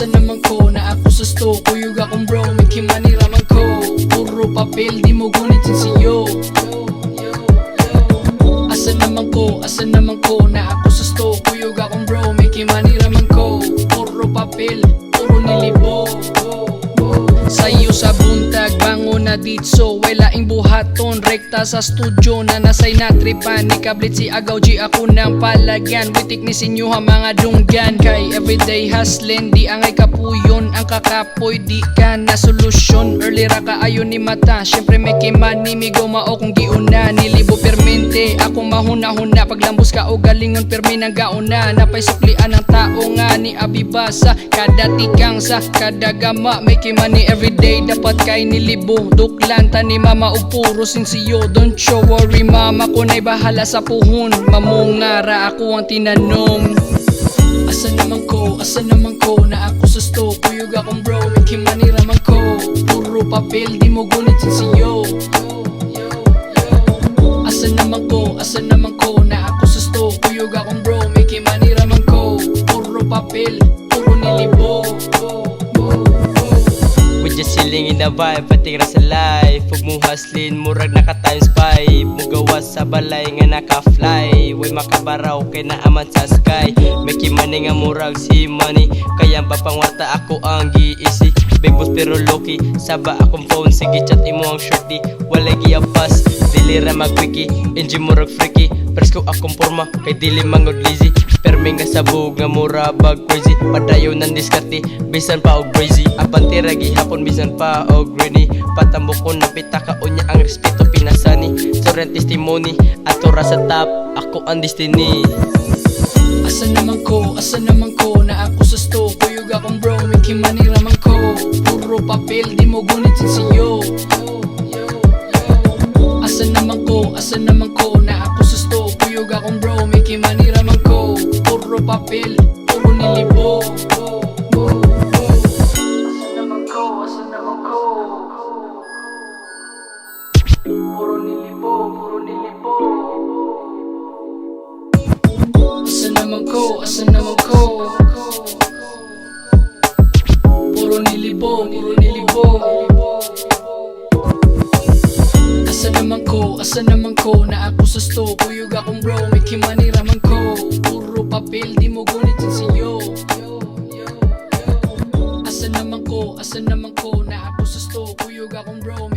asa naman ko na ako sa stoke. Kuyog akong bro, may kimani raman ko. Puro papel, di mo gunit sinsiyo. Asa naman ko na ako sa stoke. Kuyog akong bro, may kimani raman ko. Puro papel, puro nilibo. Sayo sa buntag, bango na ditso. Walaing buhaton, rekta sa studio. Na nasay natripan, ni kablit si Agaw G ako ng palagan. Witik ni sinyo ha mga dunggan. Kay everyday hustling, di angay kapuyon. Ang kakapoy, di ka na solusyon. Early ra ka ayon ni mata, syempre may kimani. Migo mao kung giuna, nilibo permente. Ako mahuna-huna, paglambos ka o galingon permi ng gauna. Napay suklian ng tao nga ni Abibasa. Kada tikang sa kada gama, may kimani everyday. Dapat kay nilibo, duklan ta ni mama o puro sinsiyo. Don't you worry mama, ko na'y bahala sa puhon. Mamungara ako ang tinanong. Asa naman ko na ako sa stoke. Kuyog akong bro, may kimani raman ko. Puro papel, di mo gunit sinsiyo. Asa naman ko na ako sa stoke. Kuyog akong bro, may kimani raman ko. Puro papel, puro nilibo. We just chilling in the vibe, patira sa life. Huwag mong hustlin, murag naka times 5. Mugawas sa balay nga naka-fly. Way makabaraw kay naaman sa sky. May kimani nga murag si money. Kaya ba pangwarta ako ang giisi. Big boss pero low-key, saba akong phone. Sige chat imo ang shorty, walay giyapas. Dili ra mag-quickie, enjoy murag freaky. Presko akong forma, kay dili mangod lazy. Perming nga sabog nga mura bag crazy. Padayo ng diskarte, bisan pa og crazy. Apantira gihapon bisan pa og rainy. Patambok ko na pitaka unya ang respeto pinasani. Sorry testimony, ato ra sa top, ako ang destiny. Asa naman ko na ako sa stoke. Kuyog akong bro, may kimani raman ko. Puro papel, di mo gunit sinsiyo. Asa naman ko na ako sa stoke. Kuyog akong bro, may kimani raman ko. Puro papel, puro nilibo. Asa naman ko puro nilibo, puro nilibo. Asa naman ko puro nilibo, puro nilibo. Asa naman ko na ako sa stoke. Kuyog akong bro, may kimani raman ko. Puro papel, di mo gunit sinsiyo. Asa naman ko na ako sa stoke. Kuyog akong bro,